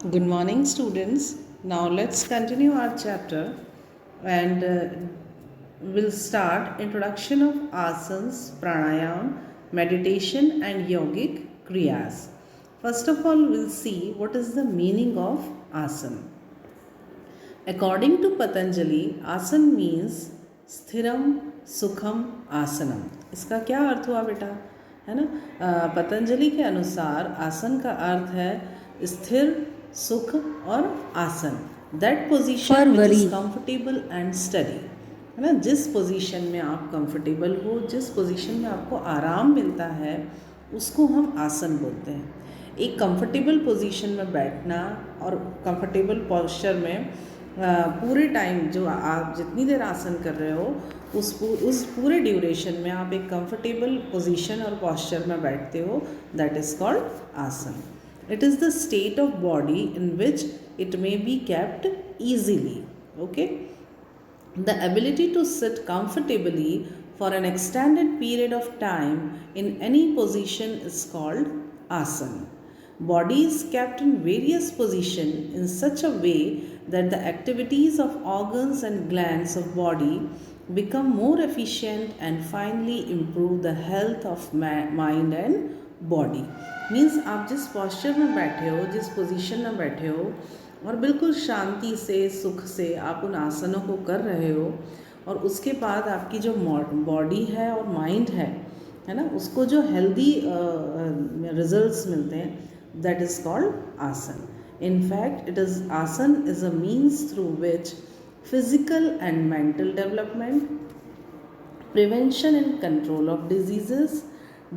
Good morning, students. Now let's continue our chapter and we'll start introduction of asanas, pranayam, meditation, and yogic kriyas. First of all, we'll see what is the meaning of asana. According to Patanjali, asan means स्थिरम सुखम आसनम. इसका क्या अर्थ हुआ बेटा, है ना? पतंजलि के अनुसार आसन का अर्थ है स्थिर, सुख और आसन. That position which is comfortable and study, है ना? जिस पोजीशन में आप कंफर्टेबल हो, जिस पोजीशन में आपको आराम मिलता है, उसको हम आसन बोलते हैं. एक कंफर्टेबल पोजीशन में बैठना और कंफर्टेबल पोस्चर में पूरे टाइम जो आप जितनी देर आसन कर रहे हो उस पूरे ड्यूरेशन में आप एक कंफर्टेबल पोजीशन और पोस्चर में बैठते हो. That is called asana. It is the state of body in which it may be kept easily. Okay, the ability to sit comfortably for an extended period of time in any position is called asana. Body is kept in various positions in such a way that the activities of organs and glands of body become more efficient and finally improve the health of mind and body. Means आप जिस posture में बैठे हो, जिस position में बैठे हो और बिल्कुल शांति से, सुख से आप उन आसनों को कर रहे हो और उसके बाद आपकी जो बॉडी है और माइंड है ना, उसको जो हेल्दी रिजल्ट्स मिलते हैं, दैट इज़ कॉल्ड आसन. In fact, asan is a means through which physical and mental development, prevention and control of diseases,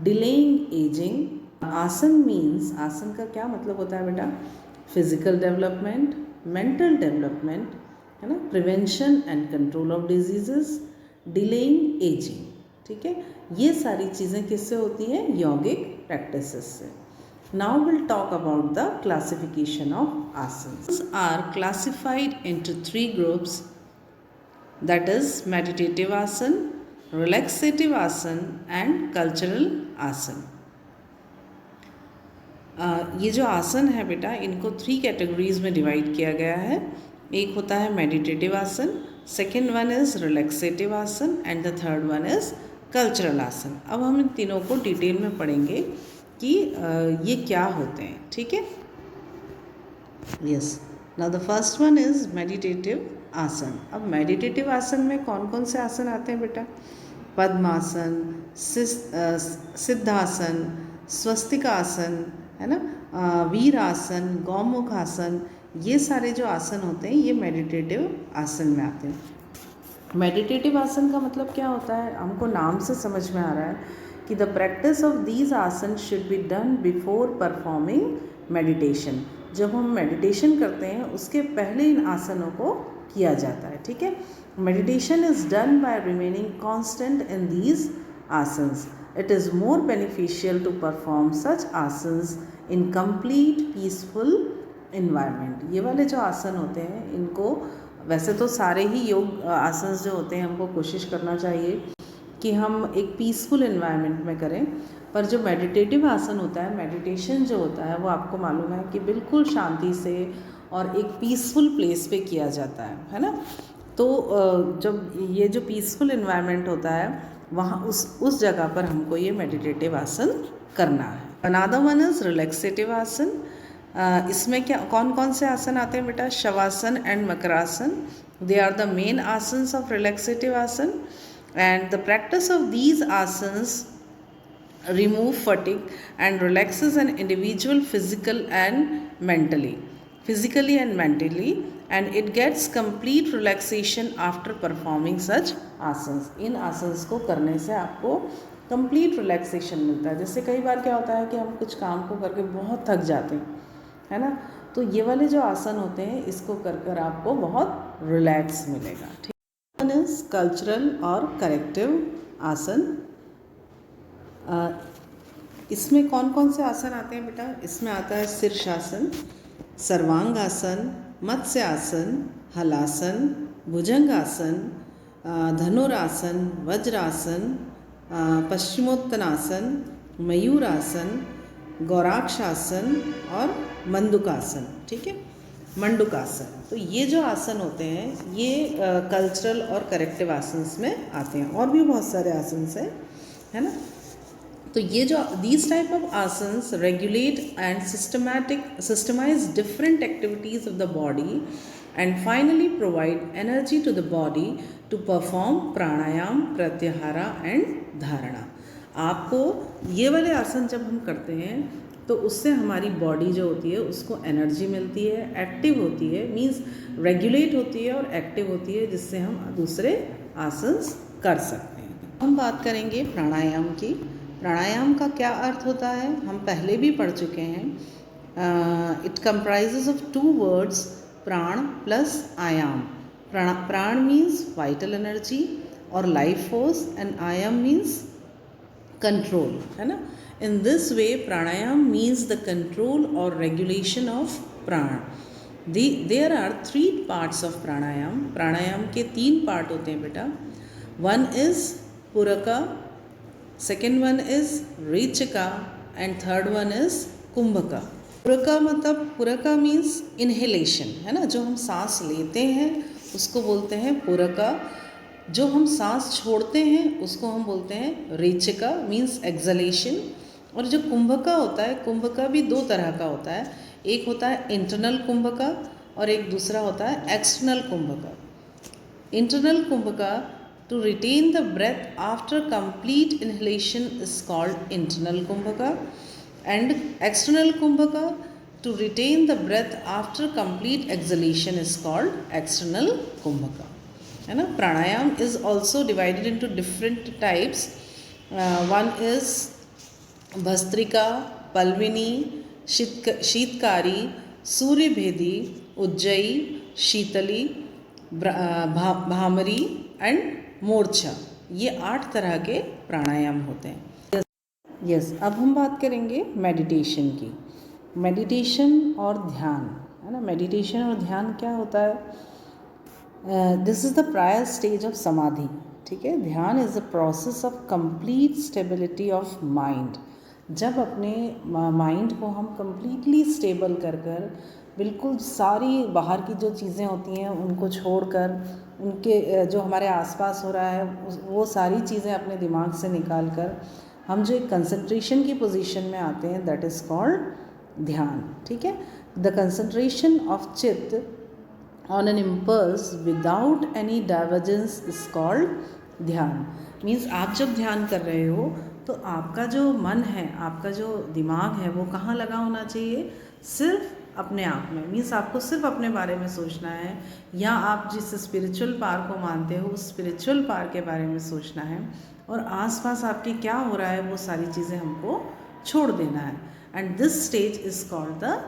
delaying aging. आसन का क्या मतलब होता है बेटा? फिजिकल डेवलपमेंट, मेंटल डेवलपमेंट, है ना, prevention and control of diseases, delaying ageing. ठीक है, ये सारी चीज़ें किससे होती हैं? योगिक प्रैक्टिसेस से. Now we'll talk about the classification of asanas. Asanas are classified into three groups, that is meditative asana, relaxative asana and cultural asana. ये जो आसन है बेटा, इनको 3 कैटेगरीज में डिवाइड किया गया है. एक होता है मेडिटेटिव आसन, सेकेंड वन इज़ रिलैक्सेटिव आसन and the third one is cultural आसन. अब हम इन तीनों को डिटेल में पढ़ेंगे कि ये क्या होते हैं. ठीक है, yes. Now the first one is meditative आसन. अब मेडिटेटिव आसन में कौन कौन से आसन आते हैं बेटा? पद्मासन, सिद्धासन, स्वस्तिक आसन, है ना, वीर आसन, गौमुख आसन. ये सारे जो आसन होते हैं ये मेडिटेटिव आसन में आते हैं. मेडिटेटिव आसन का मतलब क्या होता है? हमको नाम से समझ में आ रहा है कि द प्रैक्टिस ऑफ दीज आसन should be done before performing meditation. जब हम मेडिटेशन करते हैं उसके पहले इन आसनों को किया जाता है. ठीक है, meditation is done by remaining constant in these asanas. It is more beneficial to perform such asanas in complete peaceful environment. ये वाले जो आसन होते हैं इनको, वैसे तो सारे ही योग आसन जो होते हैं हमको कोशिश करना चाहिए कि हम एक पीसफुल इन्वायरमेंट में करें, पर जो मेडिटेटिव आसन होता है, मेडिटेशन जो होता है, वो आपको मालूम है कि बिल्कुल शांति से और एक पीसफुल प्लेस पे किया जाता है ना. तो जब ये जो पीसफुल इन्वायरमेंट होता है वहाँ उस जगह पर हमको ये मेडिटेटिव आसन करना है. अनदर वन इज़ रिलैक्सेटिव आसन. इसमें क्या कौन कौन से आसन आते हैं बेटा? Shavasana and makarasana. They are the main asanas of relaxative asana and the practice of these asanas remove fatigue and relaxes an individual physically and mentally, and it gets complete relaxation after performing such asanas. इन आसन्स को करने से आपको complete relaxation मिलता है. जैसे कई बार क्या होता है कि हम कुछ काम को करके बहुत थक जाते हैं, है ना, तो ये वाले जो आसन होते हैं इसको कर आपको बहुत रिलैक्स मिलेगा. ठीक, कल्चरल और करेक्टिव आसन. इसमें कौन कौन से आसन आते हैं बेटा? इसमें आता है शीर्षासन, सर्वांगासन, मत्स्यासन, हलासन, भुजंगासन, धनुरासन, वज्रासन, पश्चिमोत्तानासन, मयूरासन, गौराक्षासन और मंडूकासन, ठीक है, मंडूकासन। तो ये जो आसन होते हैं ये कल्चरल और करेक्टिव आसन्स में आते हैं, और भी बहुत सारे आसन्स हैं, है ना। तो ये जो these type of asanas regulate and systemize different activities of the body and finally provide energy to the body to perform pranayama, pratyahara and dharana. आपको ये वाले आसन जब हम करते हैं तो उससे हमारी बॉडी जो होती है उसको एनर्जी मिलती है, एक्टिव होती है, मीन्स रेगुलेट होती है और एक्टिव होती है, जिससे हम दूसरे आसन्स कर सकते हैं। हम बात करेंगे प्राणायाम की। प्राणायाम का क्या अर्थ होता है, हम पहले भी पढ़ चुके हैं। It comprises of 2 words, prana plus ayama. Prana means vital energy और life force, and ayama means control, है ना। In this way pranayama means the control और regulation of prana. There are 3 parts of pranayama. प्राणायाम के 3 पार्ट होते हैं बेटा। One is puraka, second one is rechaka and third one is kumbhaka. पुरका मतलब, पुरका मीन्स इनहेलेशन, है ना, जो हम सांस लेते हैं उसको बोलते हैं पुरका। जो हम सांस छोड़ते हैं उसको हम बोलते हैं रेचका, मीन्स एक्सलेशन। और जो कुंभका होता है, कुंभका भी 2 तरह का होता है, एक होता है इंटरनल कुंभका और एक दूसरा होता है external kumbhaka. Internal kumbhaka, to retain the breath after complete inhalation is called internal kumbhaka, and external kumbhaka, to retain the breath after complete exhalation is called external kumbhaka, है ना। Pranayama is also divided into different types. One is bhastrika, plavini, sheetkari, suryabhedi, ujjayi, sheetali, bhramari and murcha. ये 8 तरह के प्राणायाम होते हैं। Yes, अब हम बात करेंगे मेडिटेशन की। मेडिटेशन और ध्यान, है ना। मेडिटेशन और ध्यान क्या होता है? This is the prior stage of समाधि, ठीक है। ध्यान is the process of complete stability of mind. जब अपने माइंड को हम कंप्लीटली स्टेबल कर कर, बिल्कुल सारी बाहर की जो चीज़ें होती हैं उनको छोड़कर, उनके जो हमारे आसपास हो रहा है वो सारी चीज़ें अपने दिमाग से निकाल कर हम जो एक कंसंट्रेशन की पोजीशन में आते हैं, दैट इज़ कॉल्ड ध्यान, ठीक है। द कंसंट्रेशन ऑफ चित्त on an impulse without any divergence is called ध्यान। मीन्स आप जब ध्यान कर रहे हो तो आपका जो मन है, आपका जो दिमाग है, वो कहाँ लगा होना चाहिए? सिर्फ अपने आप में। मीन्स आपको सिर्फ अपने बारे में सोचना है, या आप जिस स्पिरिचुअल पार को मानते हो उस स्पिरिचुअल पार के बारे में सोचना है, और आसपास आपके क्या हो रहा है वो सारी चीज़ें हमको छोड़ देना है। And this stage is called the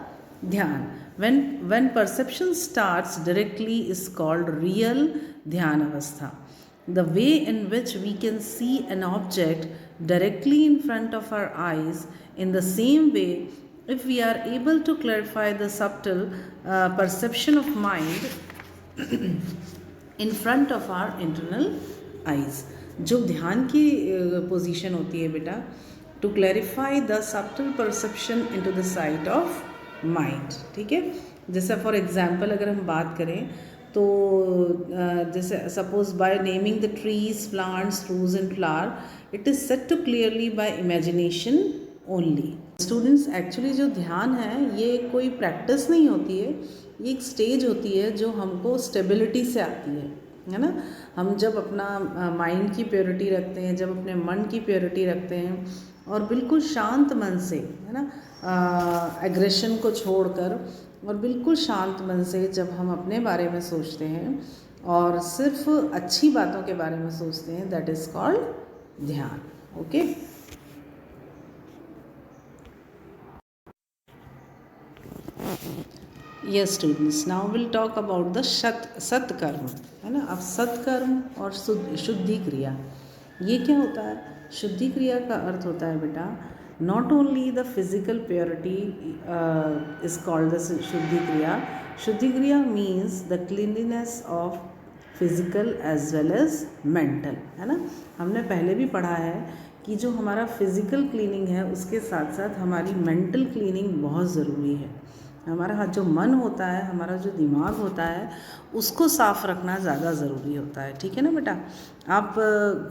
ध्यान। when perception starts directly is called real ध्यान अवस्था। The way in which we can see an object directly in front of our eyes, in the same way, if we are able to clarify the subtle perception of mind in front of our internal eyes। जो ध्यान की position होती है बेटा, to clarify the subtle perception into the sight of mind, ठीक है। जैसे for example अगर हम बात करें तो जैसे suppose by naming the trees, plants, fruits and flower, it is set to clearly by imagination only. Students, actually जो ध्यान है ये कोई प्रैक्टिस नहीं होती है, ये एक स्टेज होती है जो हमको स्टेबिलिटी से आती है ना। हम जब अपना माइंड की प्योरिटी रखते हैं, जब अपने मन की प्योरिटी रखते हैं और बिल्कुल शांत मन से, है ना, एग्रेशन को छोड़कर और बिल्कुल शांत मन से जब हम अपने बारे में सोचते हैं और सिर्फ अच्छी बातों के बारे में सोचते हैं, दैट इज़ कॉल्ड ध्यान। Okay, yes students, now will talk about the सत्कर्म, है ना। अब सत्कर्म और शुद्धि क्रिया, ये क्या होता है? शुद्धि क्रिया का अर्थ होता है बेटा, not only the physical purity is called the शुद्धि क्रिया। शुद्धि क्रिया means the cleanliness of physical as well as mental, है ना। हमने पहले भी पढ़ा है कि जो हमारा फिज़िकल क्लीनिंग है उसके साथ साथ हमारी मेंटल क्लीनिंग बहुत ज़रूरी है। हमारा जो मन होता है, हमारा जो दिमाग होता है, उसको साफ़ रखना ज़्यादा ज़रूरी होता है। ठीक है ना बेटा? आप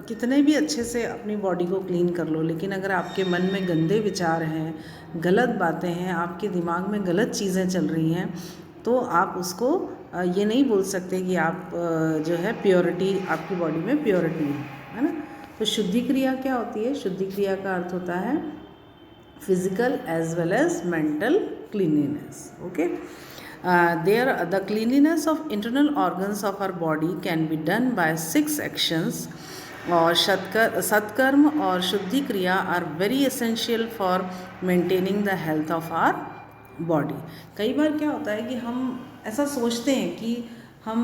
कितने भी अच्छे से अपनी बॉडी को क्लीन कर लो, लेकिन अगर आपके मन में गंदे विचार हैं, गलत बातें हैं, आपके दिमाग में गलत चीज़ें चल रही हैं, तो आप उसको ये नहीं बोल सकते कि आप जो है प्योरिटी, आपकी बॉडी में प्योरिटी है ना? तो शुद्धि क्रिया क्या होती है? शुद्धि क्रिया का अर्थ होता है physical as well as mental cleanliness. Okay, the cleanliness of internal organs of our body can be done by 6 actions, और सत्कर्म और शुद्धि क्रिया are very essential for maintaining the health of our body. कई बार क्या होता है कि हम ऐसा सोचते हैं कि हम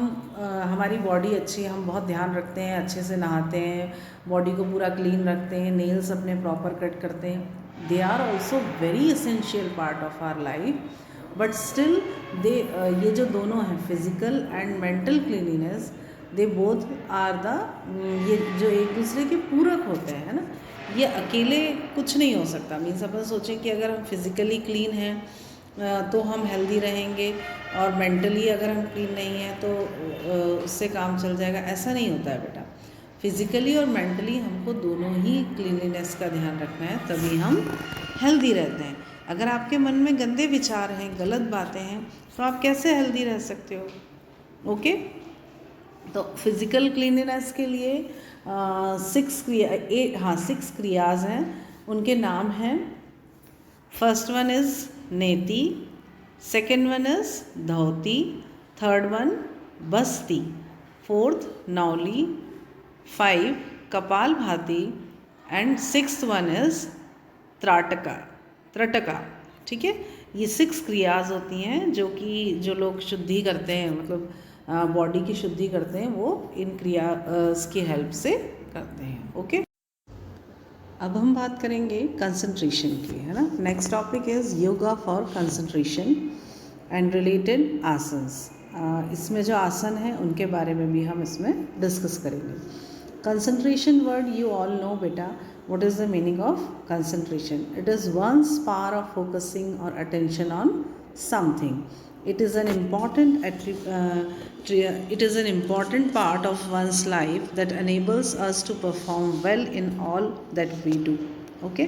हमारी बॉडी अच्छी है, हम बहुत ध्यान रखते हैं, अच्छे से नहाते हैं, बॉडी को पूरा क्लीन रखते हैं, नेल्स अपने प्रॉपर कट करते हैं। They are also very essential part of our life, but still they ये जो दोनों हैं physical and mental cleanliness, they both are the ये जो एक दूसरे के पूरक होते हैं, है ना? ये अकेले कुछ नहीं हो सकता। मीन्स अपन सोचें कि अगर हम फिज़िकली क्लीन हैं तो हम हेल्दी रहेंगे, और मेंटली अगर हम क्लीन नहीं हैं तो उससे काम चल जाएगा, ऐसा नहीं होता है बेटा। फिज़िकली और मेंटली हमको दोनों ही क्लीनलीनेस का ध्यान रखना है, तभी हम हेल्दी रहते हैं। अगर आपके मन में गंदे विचार हैं, गलत बातें हैं, तो आप कैसे हेल्दी रह सकते हो? ओके, तो फिज़िकल क्लीनलीनेस के लिए 6 क्रियाज हैं, उनके नाम हैं। फर्स्ट वन इज़ नेति, second one is dhoti, third one Basti, fourth नौली, 5 कपाल भाती, एंड 6th वन इज़ त्रटका। ठीक है, ये 6 क्रियाज होती हैं जो कि जो लोग शुद्धि करते हैं, मतलब बॉडी की शुद्धि करते हैं, वो इन क्रियाज की हेल्प से करते हैं। ओके, अब हम बात करेंगे कंसंट्रेशन की, है ना? Next topic is yoga for concentration and related asanas. इसमें जो आसन हैं उनके बारे में भी हम इसमें डिस्कस करेंगे। Concentration word you all know बेटा, what is the meaning of concentration? It is one's power of focusing or attention on something. It is an important part of one's life that enables us to perform well in all that we do. Okay,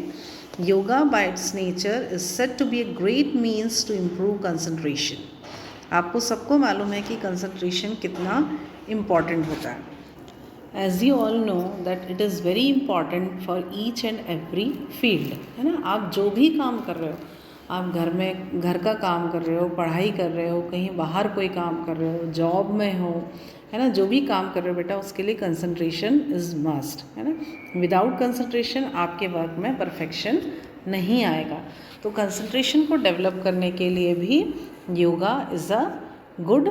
yoga by its nature is said to be a great means to improve concentration. आपको सबको मालूम है कि concentration कितना important होता है। As you all know that it is very important for each and every field, है ना? आप जो भी काम कर रहे हो, आप घर का काम कर रहे हो, पढ़ाई कर रहे हो, कहीं बाहर कोई काम कर रहे हो, जॉब में हो, है ना? जो भी काम कर रहे हो बेटा, उसके लिए कंसंट्रेशन इज़ मस्ट, है ना? विदाउट कंसंट्रेशन आपके वर्क में परफेक्शन नहीं आएगा। तो कंसंट्रेशन को डेवलप करने के लिए भी yoga is a good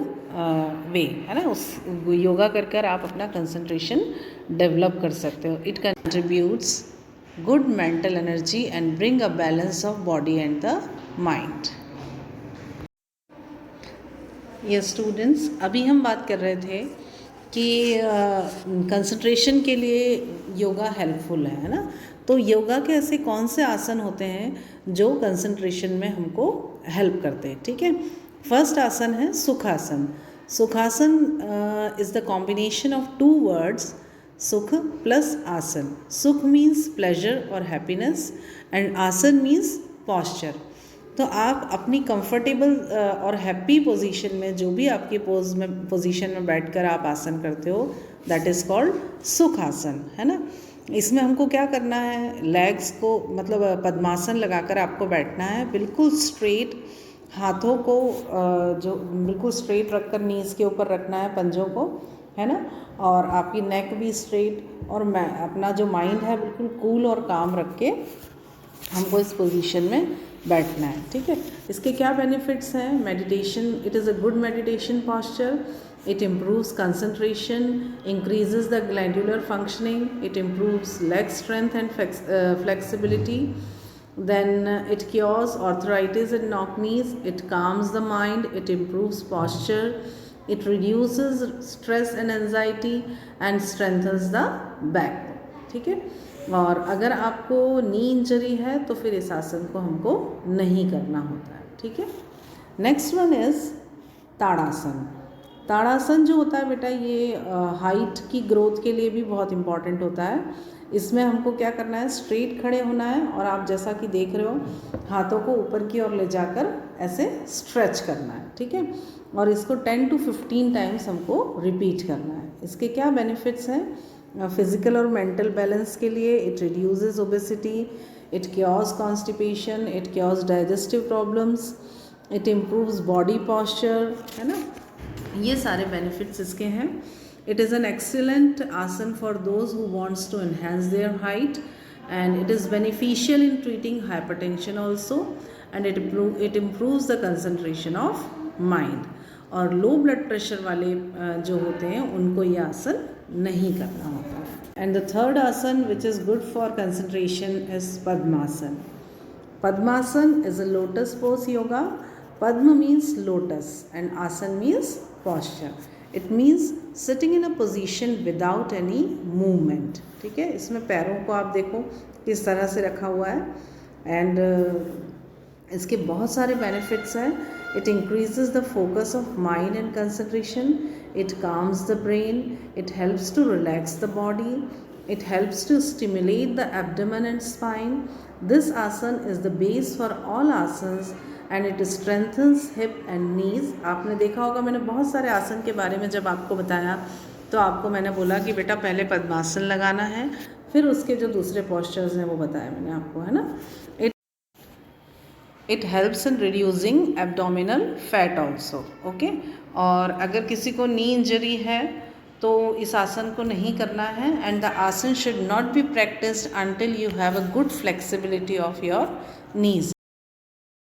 way, है ना? उस योगा कर आप अपना कंसंट्रेशन डेवलप कर सकते हो। It contributes good mental energy and bring a balance of body and the mind. ये स्टूडेंट्स, अभी हम बात कर रहे थे कि कंसंट्रेशन के लिए योगा हेल्पफुल है ना? तो योगा के ऐसे कौन से आसन होते हैं जो कंसंट्रेशन में हमको हेल्प करते हैं? ठीक है, फर्स्ट आसन है sukhasana. Sukhasana is the combination of 2 words, sukh plus asana. Sukh means pleasure और happiness, and asana means posture. तो आप अपनी कंफर्टेबल और हैप्पी पोजीशन में, जो भी आपकी पोजीशन में बैठकर आप आसन करते हो, दैट इज़ कॉल्ड सुखासन, है ना? इसमें हमको क्या करना है? लेग्स को, मतलब पद्मासन लगाकर आपको बैठना है, बिल्कुल स्ट्रेट, हाथों को जो बिल्कुल स्ट्रेट रखकर नीज़ के ऊपर रखना है, पंजों को, है ना? और आपकी नेक भी स्ट्रेट, और अपना जो माइंड है बिल्कुल कूल और काम रख के हमको इस पोजीशन में बैठना है। ठीक है, इसके क्या बेनिफिट्स हैं? Meditation, it is a good meditation posture, it improves concentration, increases the glandular functioning, it improves leg strength and flexibility, then it cures arthritis and knock knees, it calms the mind, it improves posture, it reduces stress and anxiety and strengthens the backbone. ठीक है, और अगर आपको knee injury है तो फिर इस आसन को हमको नहीं करना होता है, ठीक है। नेक्स्ट वन इज़ ताड़ासन। ताड़ासन जो होता है बेटा, ये हाइट की ग्रोथ के लिए भी बहुत इम्पॉर्टेंट होता है। इसमें हमको क्या करना है, स्ट्रेट खड़े होना है और आप जैसा कि देख रहे हो हाथों को ऊपर की ओर ले जाकर ऐसे स्ट्रेच करना है, ठीक है। और इसको 10 to 15 टाइम्स हमको रिपीट करना है। इसके क्या बेनिफिट्स हैं फिज़िकल और मेंटल बैलेंस के लिए? It reduces obesity, it cures constipation, it cures digestive problems, it improves body posture, है ना, ये सारे बेनिफिट्स इसके हैं। It is an excellent asana for those who wants to enhance their height and it is beneficial in treating hypertension also and it improves the concentration of mind. और low blood pressure वाले जो होते हैं उनको ये आसन नहीं करना होता है। एंड द थर्ड आसन which is good for concentration is padmasana. Padmasan is a lotus pose yoga. Padma means lotus and asan means posture. It means sitting in a position without any movement. ठीक है, इसमें पैरों को आप देखो किस तरह से रखा हुआ है एंड इसके बहुत सारे बेनिफिट्स हैं. It increases the focus of mind and concentration, it calms the brain, it helps to relax the body, it helps to stimulate the abdomen and spine. This asana is the base for all asanas and it strengthens hip and knees. आपने देखा होगा मैंने बहुत सारे आसन के बारे में जब आपको बताया तो आपको मैंने बोला कि बेटा पहले पद्मासन लगाना है, फिर उसके जो दूसरे पोस्चर्स हैं वो बताया मैंने आपको, है ना. It helps in reducing abdominal fat also. Okay, और अगर किसी को नी इंजरी है तो इस आसन को नहीं करना है एंड द आसन should not be practised until you have a good flexibility of your knees.